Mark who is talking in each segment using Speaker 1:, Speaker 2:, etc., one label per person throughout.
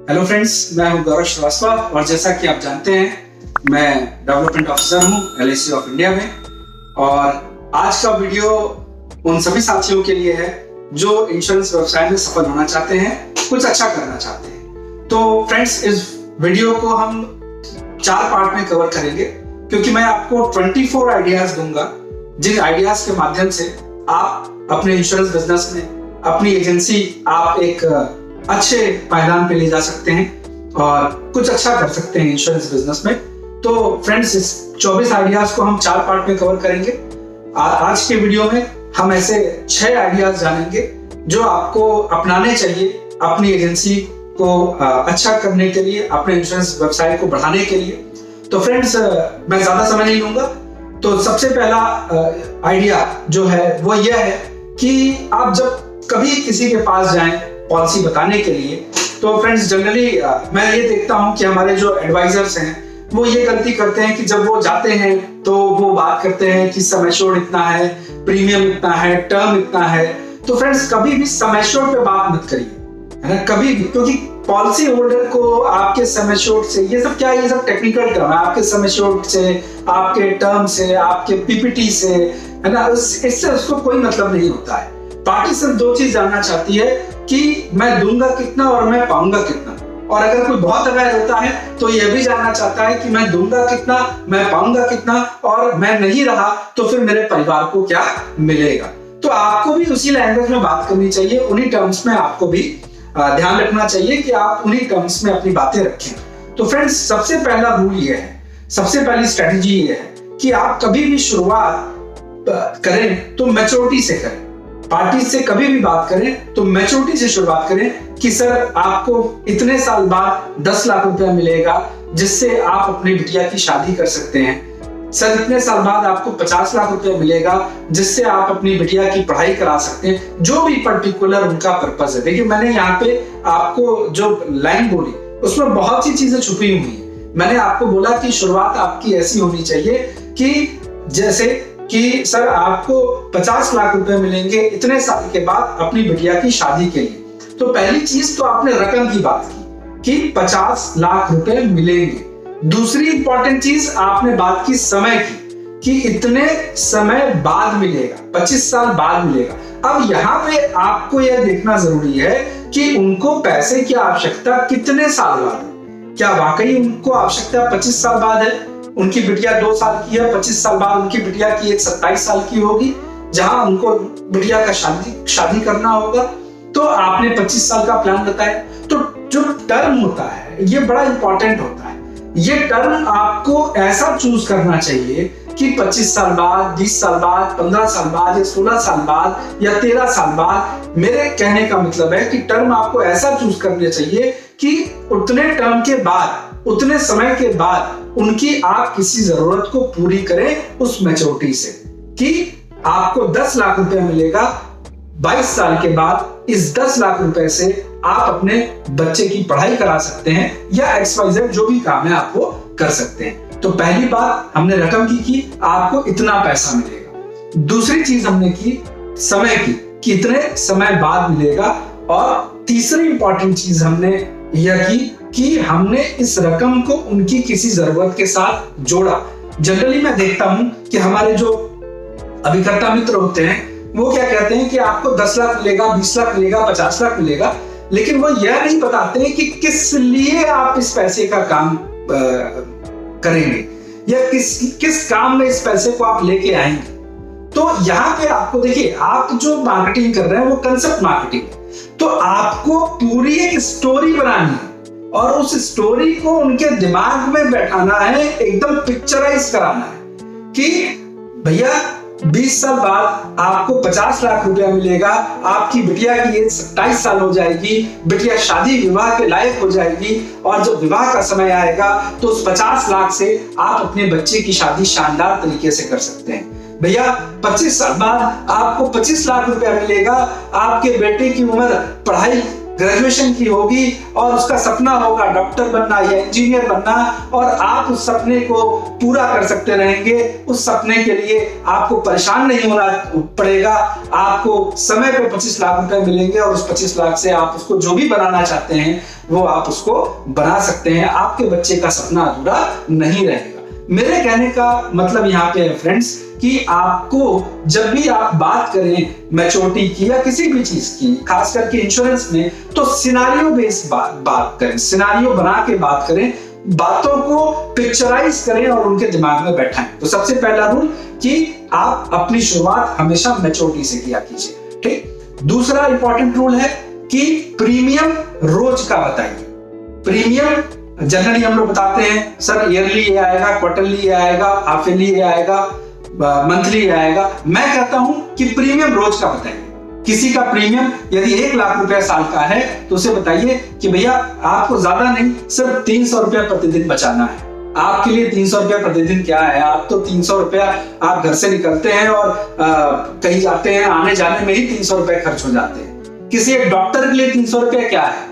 Speaker 1: Hello friends, मैं हूं गौरव श्रीवास्तव और जैसा कि आप जानते हैं मैं डेवलपमेंट ऑफिसर हूं LIC ऑफ इंडिया में। और आज का वीडियो उन सभी साथियों के लिए है जो इंश्योरेंस व्यवसाय में सफल होना चाहते हैं, कुछ अच्छा करना चाहते हैं। तो फ्रेंड्स, इस वीडियो को हम 4 पार्ट में कवर करेंगे क्योंकि मैं आपको 24 आइडियाज दूंगा जिन आइडियाज के माध्यम से आप अपने इंश्योरेंस बिजनेस में अपनी एजेंसी आप एक अच्छे पायदान पे ले जा सकते हैं और कुछ अच्छा कर सकते हैं इंश्योरेंस बिजनेस में। तो फ्रेंड्स, इस 24 आइडियाज को हम 4 पार्ट में कवर करेंगे। आज के वीडियो में हम ऐसे 6 आइडियाज जानेंगे जो आपको अपनाने चाहिए अपनी एजेंसी को अच्छा करने के लिए, अपने इंश्योरेंस व्यवसाय को बढ़ाने के लिए। तो फ्रेंड्स, मैं ज्यादा समय नहीं लूंगा। तो सबसे पहला आइडिया जो है वो यह है कि आप जब कभी किसी के पास जाएं पॉलिसी बताने के लिए, तो फ्रेंड्स जनरली मैं ये देखता हूं कि हमारे जो एडवाइजर्स हैं वो ये गलती करते हैं कि जब वो जाते हैं तो वो बात करते हैं कि सम एश्योर्ड इतना है, प्रीमियम इतना है, टर्म इतना है। तो फ्रेंड्स, कभी भी सम एश्योर्ड पे बात मत करिए, है ना, कभी भी, क्योंकि पॉलिसी होल्डर को आपके सम एश्योर्ड से, ये सब क्या है, ये सब टेक्निकल टर्म है, आपके सम एश्योर्ड से, आपके टर्म से, आपके PPT से, है ना, इससे उसको कोई मतलब नहीं होता है। पार्टी सिर्फ 2 चीज जानना चाहती है कि मैं दूंगा कितना और मैं पाऊंगा कितना। और अगर कोई बहुत अवेयर होता है तो यह भी जानना चाहता है कि मैं दूंगा कितना, मैं पाऊंगा कितना, और मैं नहीं रहा तो फिर मेरे परिवार को क्या मिलेगा। तो आपको भी उसी लैंग्वेज में बात करनी चाहिए, उन्हीं टर्म्स में आपको भी ध्यान रखना चाहिए कि आप उन्हीं टर्म्स में अपनी बातें रखें। तो फ्रेंड्स, सबसे पहला रूल ये है, सबसे पहली स्ट्रेटेजी ये है कि आप कभी भी शुरुआत करें तो मैच्योरिटी से करें। पार्टी से कभी भी बात करें तो मैच्योरिटी से शुरुआत करें कि सर आपको इतने साल बाद 10 लाख रुपया मिलेगा जिससे आप अपनी बिटिया की शादी कर सकते हैं। सर इतने साल बाद आपको 50 लाख रुपया मिलेगा जिससे आप अपनी बिटिया की पढ़ाई करा सकते हैं। जो भी पर्टिकुलर उनका पर्पस है। देखिए, मैंने यहाँ पे आपको जो लाइन बोली उसमें बहुत सी चीजें छुपी हुई है। मैंने आपको बोला कि शुरुआत आपकी ऐसी होनी चाहिए कि जैसे कि सर आपको 50 लाख रुपए मिलेंगे इतने साल के बाद अपनी बिटिया की शादी के लिए। तो पहली चीज तो आपने रकम की बात की कि 50 लाख रुपए मिलेंगे। दूसरी इंपॉर्टेंट चीज आपने बात की समय की कि इतने समय बाद मिलेगा, 25 साल बाद मिलेगा। अब यहाँ पे आपको यह देखना जरूरी है कि उनको पैसे की आवश्यकता कितने साल बाद है। क्या वाकई उनको आवश्यकता 25 साल बाद है? उनकी बिटिया 2 साल की है, 25 साल बाद उनकी बिटिया की एक 27 साल की होगी जहां उनको बिटिया का शादी करना होगा। तो आपने 25 साल का प्लान बताया। तो जो टर्म होता है ये बड़ा इंपॉर्टेंट होता है। ये टर्म आपको ऐसा चूज करना चाहिए कि 25 साल बाद, 20 साल बाद, 15 साल बाद या 16 साल बाद या 13 साल बाद। मेरे कहने का मतलब है कि टर्म आपको ऐसा चूज करना चाहिए कि उतने टर्म के बाद, उतने समय के बाद उनकी आप किसी जरूरत को पूरी करें उस मैच्योरिटी से कि आपको 10 लाख रुपए मिलेगा 22 साल के बाद। इस 10 लाख रुपए से आप अपने बच्चे की पढ़ाई करा सकते हैं या XYZ जो भी काम है आप वो कर सकते हैं। तो पहली बात हमने रकम की कि आपको इतना पैसा मिलेगा। दूसरी चीज हमने की समय की कि इतने समय बाद मिलेगा। और तीसरी इंपॉर्टेंट चीज हमने यह की कि हमने इस रकम को उनकी किसी जरूरत के साथ जोड़ा। जनरली मैं देखता हूं कि हमारे जो अभिकर्ता मित्र होते हैं वो क्या कहते हैं कि आपको 10 लाख मिलेगा, 20 लाख मिलेगा, 50 लाख मिलेगा, लेकिन वो यह नहीं बताते हैं कि किस लिए आप इस पैसे का काम करेंगे या किस काम में इस पैसे को आप लेके आएंगे। तो यहाँ पे आपको देखिए, आप जो मार्केटिंग कर रहे हैं वो कंसेप्ट मार्केटिंग है। तो आपको पूरी एक स्टोरी बनानी है और उस स्टोरी को उनके दिमाग में बैठाना है, एकदम पिक्चराइज कराना है कि भैया 20 साल बाद आपको 50 लाख रुपया मिलेगा, आपकी बिटिया की एज 27 साल हो जाएगी, बिटिया शादी विवाह के लायक हो जाएगी और जब विवाह का समय आएगा तो उस 50 लाख से आप अपने बच्चे की शादी शानदार तरीके से कर सकते हैं। भैया 25 साल बाद आपको 25 लाख रुपया मिलेगा, आपके बेटे की उम्र पढ़ाई ग्रेजुएशन की होगी और उसका सपना होगा डॉक्टर बनना या इंजीनियर बनना, और आप उस सपने को पूरा कर सकते रहेंगे। उस सपने के लिए आपको परेशान नहीं होना पड़ेगा। आपको समय पे 25 लाख रुपए मिलेंगे और उस 25 लाख से आप उसको जो भी बनाना चाहते हैं वो आप उसको बना सकते हैं। आपके बच्चे का सपना अधूरा नहीं रहेगा। मेरे कहने का मतलब यहाँ पे है फ्रेंड्स कि आपको जब भी आप बात करें मैच्योरिटी की या किसी भी चीज की, खास करके इंश्योरेंस में, तो सिनारियो बेस्ड बात करें, सिनारियो बना के बात करें, बातों को पिक्चराइज करें और उनके दिमाग में बैठाएं। तो सबसे पहला रूल कि आप अपनी शुरुआत हमेशा मैच्योरिटी से किया कीजिए। ठीक। दूसरा इंपॉर्टेंट रूल है कि प्रीमियम रोज का बताइए। प्रीमियम जनरली हम लोग बताते हैं सर ईयरली ये आएगा, क्वार्टरली ये आएगा, हाफ ईयरली ये आएगा, मंथली आएगा। मैं कहता हूं कि प्रीमियम रोज का बताइए। किसी का प्रीमियम यदि 1 लाख रुपया साल का है तो उसे बताइए कि भैया आपको ज्यादा नहीं, सिर्फ 300 रुपया प्रतिदिन बचाना है। आपके लिए 300 रुपया प्रतिदिन क्या है? आप तो 300 रुपया आप घर से निकलते हैं और कहीं जाते हैं, आने जाने में ही 300 रुपया खर्च हो जाते हैं। किसी एक डॉक्टर के लिए 300 रुपया क्या है?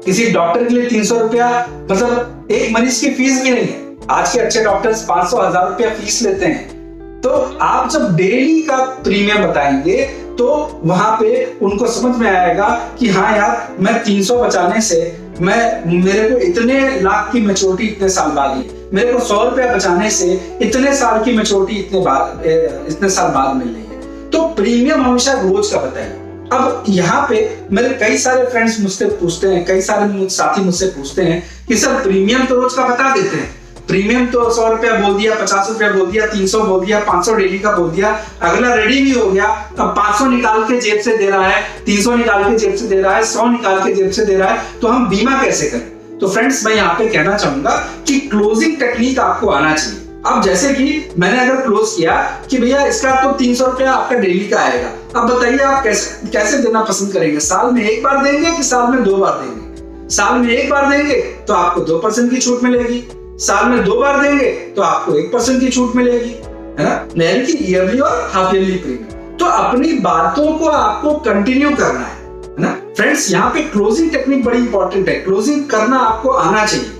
Speaker 1: किसी डॉक्टर के लिए 300 रुपया मतलब एक मरीज की फीस भी नहीं है। आज के अच्छे डॉक्टर्स 500-1000 रुपया फीस लेते हैं। तो आप जब डेली का प्रीमियम बताएंगे तो वहां पे उनको समझ में आएगा कि हाँ यार, मैं 300 बचाने से मेरे को इतने लाख की मैच्योरिटी इतने साल बाद ही, मेरे को 100 रुपया बचाने से इतने साल की मैच्योरिटी इतने साल बाद मिल रही है। तो प्रीमियम हमेशा रोज का बताइए। अब यहाँ पे मेरे कई सारे फ्रेंड्स मुझसे पूछते हैं, कई सारे साथी मुझसे पूछते हैं कि सर प्रीमियम तो रोज का बता देते हैं, प्रीमियम तो 100 रुपया बोल दिया, 50 रुपया बोल दिया, 300 बोल दिया, 500 डेली का बोल दिया, अगला रेडी भी हो गया, अब 500 निकाल के जेब से दे रहा है, 300 निकाल के जेब से दे रहा है, 100 निकाल के जेब से दे रहा है, तो हम बीमा कैसे करें? तो फ्रेंड्स मैं यहाँ पे कहना चाहूंगा कि क्लोजिंग टेक्निक आपको आना चाहिए। अब जैसे कि मैंने अगर क्लोज किया कि भैया इसका तो 300 रुपया आपका डेली का आएगा, अब बताइए आप कैसे देना पसंद करेंगे? साल में एक बार देंगे कि साल में 2 बार देंगे? साल में एक बार देंगे तो आपको 2% की छूट मिलेगी, साल में 2 बार देंगे तो आपको 1% की छूट मिलेगी, है ना? यानी कि ईयरली और हाफ ईयरली प्रीमियम। तो अपनी बातों को आपको कंटिन्यू करना है ना फ्रेंड्स। यहाँ पे क्लोजिंग टेक्निक बड़ी इंपॉर्टेंट है, क्लोजिंग करना आपको आना चाहिए।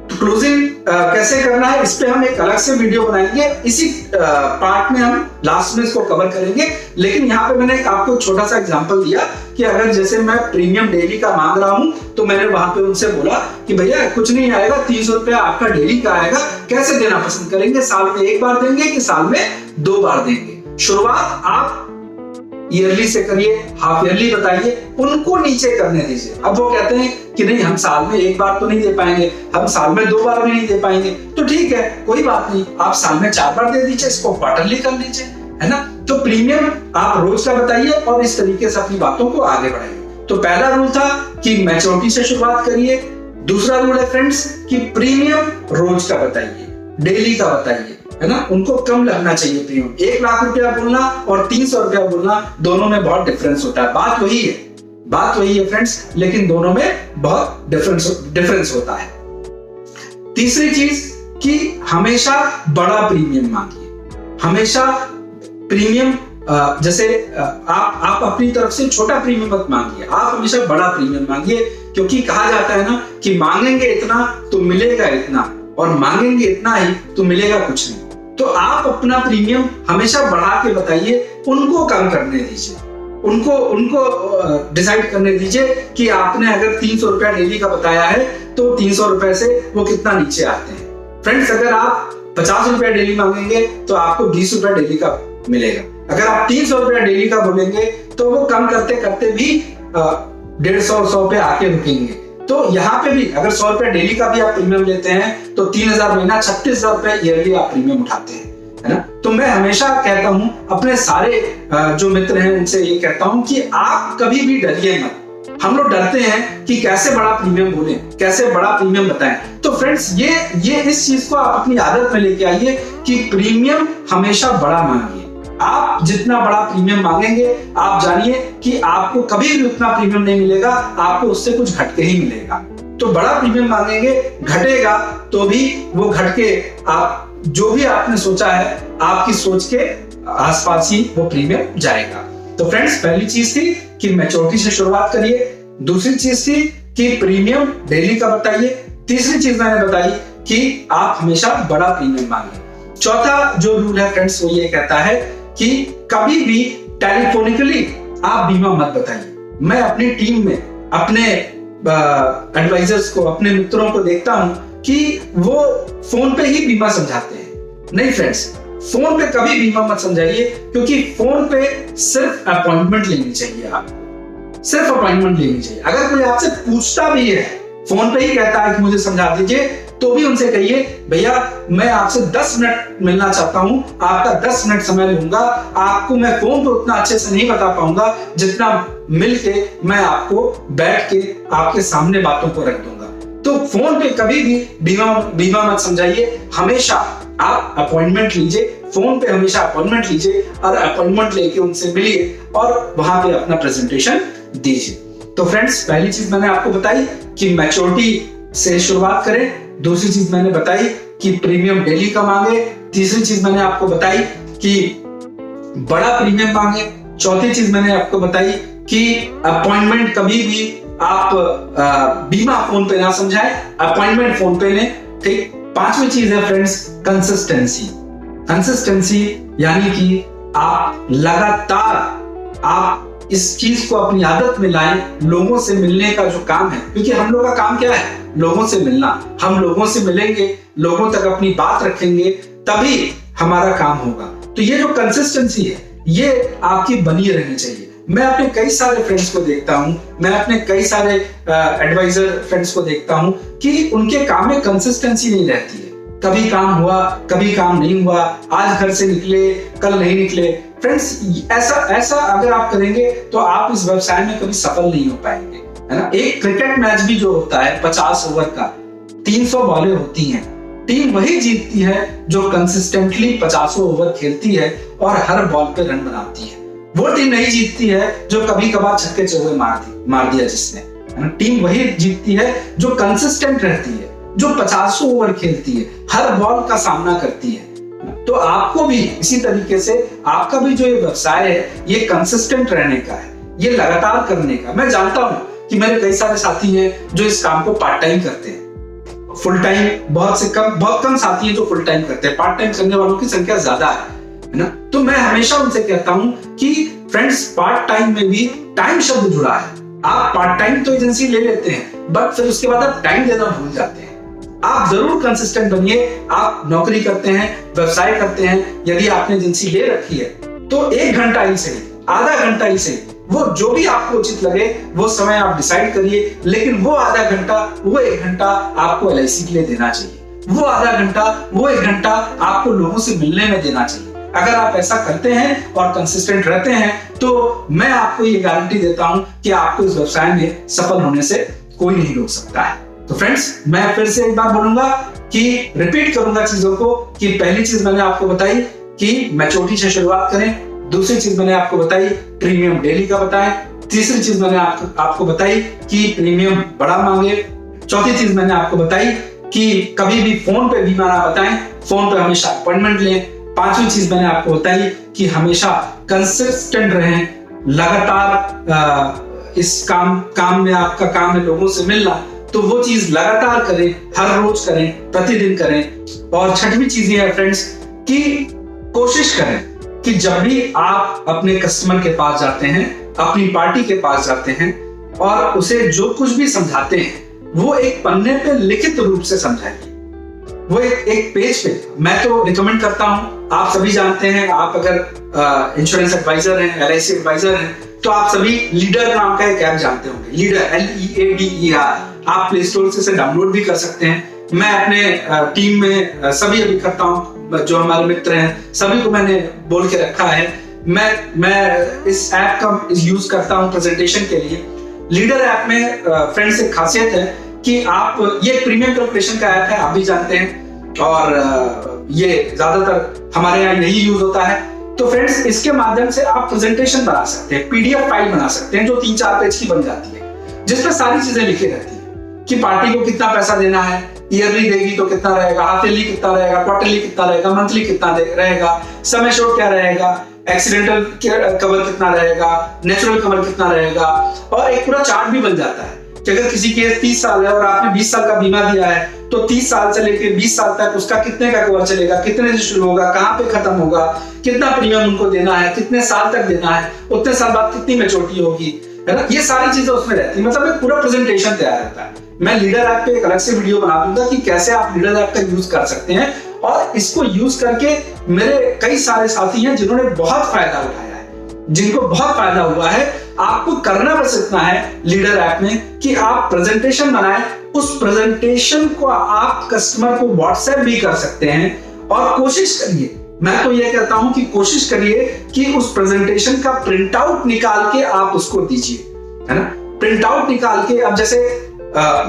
Speaker 1: तो क्लोजिंग कैसे करना है इस पे हम एक अलग से वीडियो बनाएंगे, इसी पार्ट में हम लास्ट में इसको कवर करेंगे। लेकिन यहाँ पे मैंने आपको छोटा सा एग्जांपल दिया कि अगर जैसे मैं प्रीमियम डेली का मांग रहा हूं तो मैंने वहां पे उनसे बोला कि भैया कुछ नहीं आएगा, 300 रुपया आपका डेली का आएगा, कैसे देना पसंद करेंगे? साल में एक बार देंगे कि साल में 2 बार देंगे? शुरुआत आप ईयरली से करिए, हाफ ईयरली बताइए, उनको नीचे करने दीजिए। अब वो कहते हैं कि नहीं हम साल में एक बार तो नहीं दे पाएंगे, हम साल में 2 बार भी नहीं दे पाएंगे, तो ठीक है कोई बात नहीं, आप साल में 4 बार दे दीजिए, इसको क्वार्टरली कर लीजिए, है ना? तो प्रीमियम आप रोज का बताइए और इस तरीके से अपनी बातों को आगे बढ़ाइए। तो पहला रूल था कि मैच्योरिटी से शुरुआत करिए। दूसरा रूल है फ्रेंड्स कि प्रीमियम रोज का बताइए, डेली का बताइए, है ना? उनको कम लगना चाहिए प्रीमियम। 1 लाख रुपया बोलना और 300 रुपया बोलना, दोनों में बहुत डिफरेंस होता है। बात वही है फ्रेंड्स, लेकिन दोनों में बहुत डिफरेंस होता है। तीसरी चीज कि हमेशा बड़ा प्रीमियम मांगिए। हमेशा प्रीमियम जैसे आप अपनी तरफ से छोटा प्रीमियम मत मांगिए, आप हमेशा बड़ा प्रीमियम मांगिए, क्योंकि कहा जाता है ना कि मांगेंगे इतना तो मिलेगा इतना, और मांगेंगे इतना ही तो मिलेगा कुछ नहीं। तो आप अपना प्रीमियम हमेशा बढ़ा के बताइए, उनको कम करने दीजिए, उनको डिसाइड करने दीजिए कि आपने अगर 300 रुपया डेली का बताया है तो 300 रुपए से वो कितना नीचे आते हैं। फ्रेंड्स अगर आप 50 रुपया डेली मांगेंगे तो आपको 20 रुपया डेली का मिलेगा। अगर आप 300 रुपया डेली का बोलेंगे तो वो कम करते करते भी 150-100 पे आके रुकेंगे। तो यहाँ पे भी अगर 100 रुपया डेली का भी आप प्रीमियम लेते हैं तो 3000 महीना 36,000 रुपए ईयरली आप प्रीमियम उठाते हैं, है ना? तो मैं हमेशा कहता हूं अपने सारे जो मित्र हैं उनसे ये कहता हूं कि आप कभी भी डरिए मत। हम लोग डरते हैं कि कैसे बड़ा प्रीमियम बोलें, कैसे बड़ा प्रीमियम बताएं। तो फ्रेंड्स ये इस चीज को आप अपनी आदत में लेके आइए कि प्रीमियम हमेशा बड़ा मांगिए। आप जितना बड़ा प्रीमियम मांगेंगे आप जानिए कि आपको कभी भी उतना प्रीमियम नहीं मिलेगा, आपको उससे कुछ घट के ही मिलेगा। तो बड़ा प्रीमियम मांगेंगे, घटेगा तो भी वो घट के आप जो भी आपने सोचा है आपकी सोच के आसपास ही वो प्रीमियम जाएगा। तो फ्रेंड्स पहली चीज थी कि मैच्योरिटी से शुरुआत करिए। दूसरी चीज थी कि प्रीमियम डेली का बताइए। तीसरी चीज मैंने बताई कि आप हमेशा बड़ा प्रीमियम मांगे। चौथा जो रूल है फ्रेंड्स वो ये कहता है कि कभी भी टेलीफोनिकली आप बीमा मत बताइए। मैं अपनी टीम में अपने एडवाइजर्स को, अपने मित्रों को देखता हूं कि वो फोन पे ही बीमा समझाते हैं। नहीं फ्रेंड्स, फोन पे कभी बीमा मत समझाइए, क्योंकि फोन पे सिर्फ अपॉइंटमेंट लेनी चाहिए। आपको सिर्फ अपॉइंटमेंट लेनी चाहिए। अगर कोई आपसे पूछता भी है, फोन पे ही कहता है कि मुझे समझा दीजिए, तो भी उनसे कहिए भैया मैं आपसे 10 मिनट मिलना चाहता हूं, आपका 10 मिनट समय लूंगा। आपको मैं फोन पे उतना अच्छे से नहीं बता पाऊंगा जितना मिलके मैं आपको बैठ के आपके सामने बातों को रख दूंगा। तो फोन पे कभी भी बीमा मत समझाइए। हमेशा आप अपॉइंटमेंट लीजिए, फोन पे हमेशा अपॉइंटमेंट लीजिए और अपॉइंटमेंट लेके उनसे मिलिए और वहां पे अपना प्रेजेंटेशन दीजिए। तो फ्रेंड्स, पहली चीज मैंने आपको बताई कि मैच्योरिटी से शुरुआत करें। दूसरी चीज मैंने बताई कि प्रीमियम डेली का मांगे। तीसरी चीज मैंने आपको बताई कि बड़ा प्रीमियम मांगे। चौथी चीज मैंने आपको बताई कि अपॉइंटमेंट कभी भी आप बीमा फोन पे ना समझाएं, अपॉइंटमेंट फोन पे लें। ठीक। पांचवी चीज है फ्रेंड्स कंसिस्टेंसी। कंसिस्टेंसी यानी कि आप लगातार आप इस चीज को अपनी आदत में लाएं। लोगों से मिलने का जो काम है, क्योंकि हम लोगों का काम क्या है? लोगों से मिलना। हम लोगों से मिलेंगे, लोगों तक अपनी बात रखेंगे, तभी हमारा काम होगा। तो ये जो कंसिस्टेंसी है ये आपकी बनी रहनी चाहिए। मैं अपने कई सारे फ्रेंड्स को देखता हूं, मैं अपने कई सारे एडवाइजर फ्रेंड्स को देखता हूं कि उनके काम में कंसिस्टेंसी नहीं रहती है। कभी काम हुआ, कभी काम नहीं हुआ, आज घर से निकले, कल नहीं निकले। फ्रेंड्स, ऐसा अगर आप करेंगे तो आप इस व्यवसाय में कभी सफल नहीं हो पाएंगे, है ना। एक क्रिकेट मैच भी जो होता है 50 ओवर का, 300 बॉलें होती हैं। टीम वही जीतती है जो कंसिस्टेंटली 50 ओवर खेलती है और हर बॉल पे रन बनाती है। वो टीम नहीं जीतती है जो कभी कभार छक्के चौके मार दिया जिसने, है ना। टीम वही जीतती है जो कंसिस्टेंट रहती है, जो 50 ओवर खेलती है, हर बॉल का सामना करती है। तो आपको भी इसी तरीके से, आपका भी जो ये व्यवसाय है ये कंसिस्टेंट रहने का है, ये लगातार करने का। मैं जानता हूं कि मेरे कई सारे साथी हैं जो इस काम को पार्ट टाइम करते हैं। फुल टाइम बहुत कम साथी हैं जो फुल टाइम करते हैं। पार्ट टाइम करने वालों की संख्या ज्यादा है ना। तो मैं हमेशा उनसे कहता हूं कि फ्रेंड्स, पार्ट टाइम में भी टाइम शब्द जुड़ा है। आप पार्ट टाइम तो एजेंसी ले लेते हैं, बट फिर उसके बाद आप टाइम देना भूल जाते हैं। आप जरूर कंसिस्टेंट बनिए। आप नौकरी करते हैं, व्यवसाय करते हैं, यदि आपने एजेंसी ले रखी है तो 1 घंटा ही सही, आधा घंटा ही सही, वो जो भी आपको उचित लगे वो समय आप डिसाइड करिए। लेकिन वो आधा घंटा, वो 1 घंटा आपको LIC के लिए देना चाहिए। वो आधा घंटा, वो 1 घंटा आपको लोगों से मिलने में देना चाहिए। अगर आप ऐसा करते हैं और कंसिस्टेंट रहते हैं तो मैं आपको ये गारंटी देता हूं कि आपको इस व्यवसाय में सफल होने से कोई नहीं रोक सकता है। तो फ्रेंड्स, मैं फिर से एक बार बोलूंगा कि रिपीट करूंगा चीजों को कि पहली चीज मैंने आपको बताई कि मैच्योरिटी से शुरुआत करें। दूसरी चीज मैंने आपको बताई प्रीमियम डेली का बताएं। तीसरी चीज मैंने आपको बताई कि प्रीमियम बड़ा मांगे। चौथी चीज मैंने आपको बताई कि कभी भी फोन पे बीमा ना बताएं, फोन पे हमेशा अपॉइंटमेंट लें। पांचवी चीज मैंने आपको बताई कि हमेशा कंसिस्टेंट रहें, लगातार इस काम में, आपका काम है लोगों से मिलना, तो वो चीज लगातार करें, हर रोज करें, प्रतिदिन करें। और छठवीं चीज ये है फ्रेंड्स कि कोशिश करें कि जब भी आप अपने कस्टमर के पास जाते हैं, अपनी पार्टी के पास जाते हैं और उसे जो कुछ भी समझाते हैं वो एक पन्ने पे लिखित रूप से समझाइए। वो एक पेज पे। मैं तो रिकमेंड करता हूं, आप सभी जानते हैं, आप अगर इंश्योरेंस एडवाइजर हैं, LIC एडवाइजर हैं, तो आप सभी लीडर नाम का एक ऐप जानते होंगे। Leader, LEADER। आप प्ले स्टोर से इसे डाउनलोड भी कर सकते हैं। मैं अपने टीम में सभी अभी करता हूं, जो हमारे मित्र हैं सभी को मैंने बोल के रखा है। मैं इस ऐप का यूज करता हूं प्रेजेंटेशन के लिए। लीडर ऐप में फ्रेंड्स एक खासियत है कि आप, ये प्रीमियम कैलकुलेशन का ऐप है, आप भी जानते हैं, और ये ज्यादातर हमारे यहाँ यही यूज होता है। तो फ्रेंड्स, इसके माध्यम से आप प्रेजेंटेशन बना सकते हैं, PDF फाइल बना सकते हैं जो 3-4 पेज की बन जाती है, जिसमें सारी चीजें लिखी रहती है कि पार्टी को कितना पैसा देना है, ईयरली देगी तो कितना रहेगा, हाफ ईयरली कितना रहेगा, क्वार्टरली कितना रहेगा, मंथली कितना रहेगा, सम एश्योर्ड क्या रहेगा, एक्सीडेंटल कवर कितना रहेगा, नेचुरल कवर कितना रहेगा, और एक पूरा चार्ट भी बन जाता है कि अगर किसी की एज 30 साल है और आपने 20 साल का बीमा दिया है तो 30 साल से लेकर 20 साल तक उसका कितने का कवर चलेगा, कितने से शुरू होगा, कहाँ पे खत्म होगा, कितना प्रीमियम उनको देना है, कितने साल तक देना है, उतने साल बाद कितनी मैच्योरिटी होगी, है ना। ये सारी चीजें उसमें रहती है, मतलब एक पूरा प्रेजेंटेशन तैयार रहता है। मैं लीडर ऐप पे एक अलग से वीडियो बना दूंगा कि कैसे आप लीडर ऐप का यूज कर सकते हैं, और इसको यूज करके मेरे कई सारे साथी हैं जिन्होंने बहुत फायदा उठाया है, जिनको बहुत फायदा हुआ है। आपको करना बस इतना है लीडर ऐप में कि आप प्रेजेंटेशन बनाएं, उस प्रेजेंटेशन को आप कस्टमर को व्हाट्सएप भी कर सकते हैं, और कोशिश करिए, मैं तो ये कहता हूं कि कोशिश करिए कि उस प्रेजेंटेशन का प्रिंट आउट निकाल के आप उसको दीजिए, है ना। प्रिंट आउट निकाल के, अब जैसे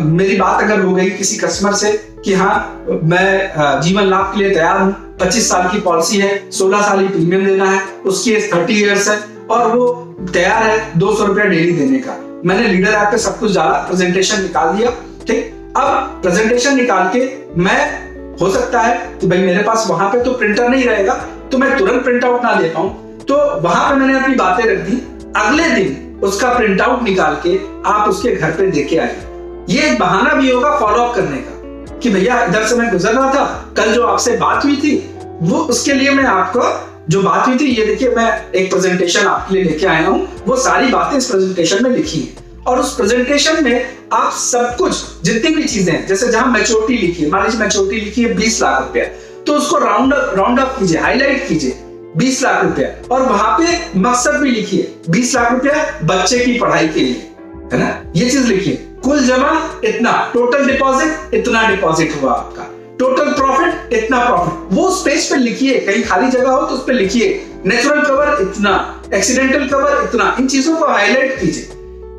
Speaker 1: मेरी बात अगर हो गई किसी कस्टमर से कि हाँ मैं जीवन लाभ के लिए तैयार हूं, 25 साल की पॉलिसी है, 16 साल ही प्रीमियम देना है, उसकी एज 30 ईयर्स है और वो तैयार है 200 रुपया डेली देने का। मैंने लीडर ऐप पे सब कुछ डाला, प्रेजेंटेशन निकाल दिया, ठीक। अब प्रेजेंटेशन निकाल के मैं, हो सकता है कि भाई मेरे पास वहां पे तो प्रिंटर नहीं रहेगा तो मैं तुरंत प्रिंट आउट ना ले पाऊं, तो वहां पे मैंने अपनी बातें रख दी, अगले दिन उसका प्रिंट आउट निकाल के आप उसके घर पे देके आइए। ये एक बहाना भी होगा फॉलो अप करने का कि भैया इधर से मैं गुजर रहा था, कल जो आपसे बात हुई थी वो, उसके लिए मैं आपको जो बात हुई थी, ये देखिए मैं एक प्रेजेंटेशन आपके लिए लेके आया हूं, वो सारी बातें इस प्रेजेंटेशन में लिखी हैं, और उस प्रेजेंटेशन में आप सब कुछ जितनी भी चीजें, जैसे जहां मैच्योरिटी लिखी है, मान लीजिए मैच्योरिटी लिखी है 20 लाख रुपया, तो उसको राउंड अप कीजिए, हाईलाइट कीजिए 20 लाख रुपया, और वहां पे मकसद भी लिखिए 20 लाख रुपया बच्चे की पढ़ाई के लिए, है ना, ये चीज लिखिए। कुल जमा इतना, टोटल डिपॉजिट इतना डिपॉजिट हुआ आपका, टोटल प्रॉफिट इतना प्रॉफिट, वो उस पेज पे लिखिए, कहीं खाली जगह हो तो उस पे लिखिए, नेचुरल कवर इतना, एक्सीडेंटल कवर इतना, इन चीजों को हाईलाइट कीजिए।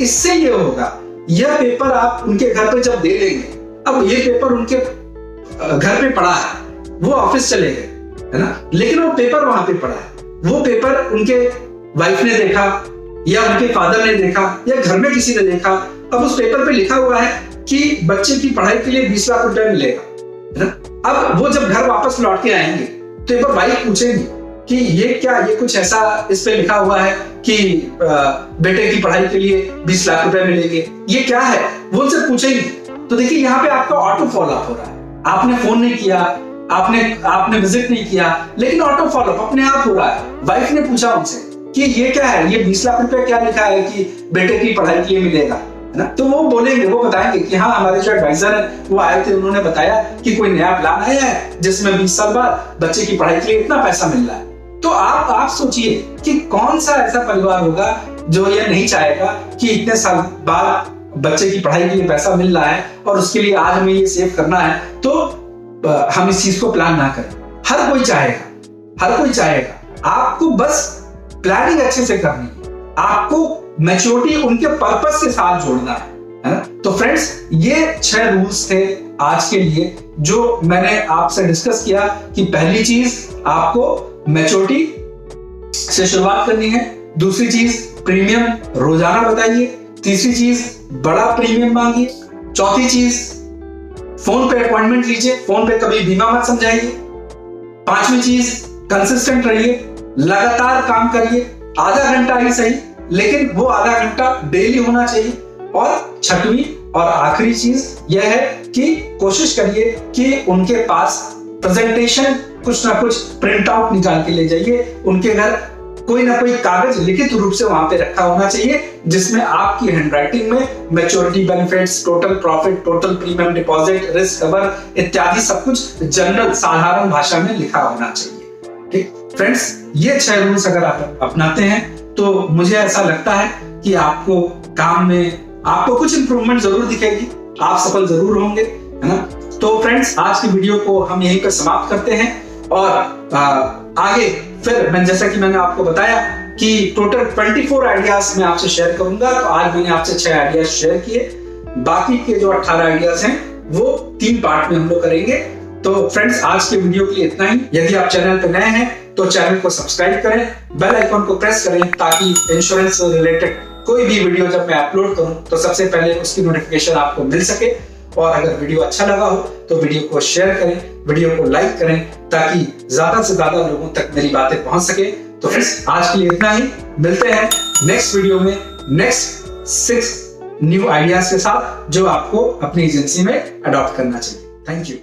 Speaker 1: इससे ये होगा, यह पेपर आप उनके घर पे जब दे देंगे, अब ये पेपर उनके घर पे पड़ा है, वो ऑफिस चले गए, है ना, लेकिन वो पेपर वहां पे पड़ा है, वो पेपर उनके वाइफ ने देखा या उनके फादर ने देखा या घर में किसी ने देखा, अब उस पेपर पे लिखा हुआ है कि बच्चे की पढ़ाई के लिए 20 लाख रुपए मिलेगा, है ना। अब वो जब घर वापस लौट के आएंगे तो एक बार वाइफ पूछेंगी कि ये क्या, ये कुछ ऐसा इस पे लिखा हुआ है कि बेटे की पढ़ाई के लिए 20 लाख रुपए मिलेंगे, ये क्या है, वो उनसे पूछेंगी। तो देखिए यहाँ पे आपका ऑटो फॉलो अप हो रहा है, आपने फोन नहीं किया, आपने विजिट नहीं किया, लेकिन ऑटो फॉलो अप अपने आप हो रहा है। वाइफ ने पूछा उनसे कि ये क्या है, ये 20 लाख रुपए क्या लिखा है कि बेटे की पढ़ाई के लिए मिलेगा, है ना। तो वो बोलेंगे, वो बताएंगे कि हाँ हमारे जो एडवाइजर है वो आए थे, उन्होंने बताया कि कोई नया प्लान आया है जिसमें 20 साल बाद बच्चे की पढ़ाई के लिए इतना पैसा मिल रहा है। तो आप सोचिए कि कौन सा ऐसा परिवार होगा जो ये नहीं चाहेगा कि इतने साल बाद बच्चे की पढ़ाई के लिए पैसा मिल रहा है और उसके लिए आज हमें ये सेव करना है, तो हम इस चीज को प्लान ना करें। हर कोई चाहेगा, आपको बस प्लानिंग अच्छे से करनी है, आपको मैच्योरिटी उनके पर्पस के साथ जोड़ना है ना। तो फ्रेंड्स, ये 6 रूल्स थे आज के लिए जो मैंने आपसे डिस्कस किया कि पहली चीज आपको मैच्योरिटी से शुरुआत करनी है, दूसरी चीज प्रीमियम रोजाना बताइए, तीसरी चीज बड़ा प्रीमियम मांगिए, चौथी चीज फोन पे अपॉइंटमेंट लीजिए, फोन पे कभी बीमा मत समझाइए, पांचवी चीज कंसिस्टेंट रहिए, लगातार काम करिए, आधा घंटा ही सही लेकिन वो आधा घंटा डेली होना चाहिए, और छठवीं और आखिरी चीज यह है कि कोशिश करिए कि उनके पास प्रेजेंटेशन कुछ ना कुछ प्रिंट आउट निकाल के ले जाइए, उनके घर कोई ना कोई कागज लिखित रूप से वहां पे रखा होना चाहिए जिसमें आपकी हैंडराइटिंग में maturity benefits, total profit, total premium deposit, risk cover इत्यादि सब कुछ जनरल साधारण भाषा में लिखा होना चाहिए। ठीक फ्रेंड्स, ये 6 रूल्स अगर आप अपनाते हैं तो मुझे ऐसा लगता है कि आपको काम में आपको कुछ इंप्रूवमेंट जरूर दिखेगी, आप सफल जरूर होंगे, है ना। तो फ्रेंड्स, आज की वीडियो को हम यहीं पर समाप्त करते हैं और आगे फिर जैसा कि मैंने आपको बताया कि टोटल 24 आइडियाज मैं आपसे शेयर करूंगा। तो आज मैंने आपसे 6 आइडियाज शेयर किए, बाकी के जो 18 आइडियाज हैं वो 3 पार्ट में हम लोग करेंगे। तो फ्रेंड्स, आज के वीडियो के लिए इतना ही। यदि आप चैनल पर नए हैं तो चैनल को सब्सक्राइब करें, बेल आइकन को प्रेस करें ताकि इंश्योरेंस से रिलेटेड कोई भी वीडियो जब मैं अपलोड करूं तो सबसे पहले उसकी नोटिफिकेशन आपको मिल सके। और अगर वीडियो अच्छा लगा हो तो वीडियो को शेयर करें, वीडियो को लाइक करें, ताकि ज्यादा से ज्यादा लोगों तक मेरी बातें पहुंच सके। तो फ्रेंड्स, आज के लिए इतना ही। मिलते हैं नेक्स्ट वीडियो में नेक्स्ट 6 न्यू आइडियाज के साथ जो आपको अपनी एजेंसी में अडॉप्ट करना चाहिए। Thank you.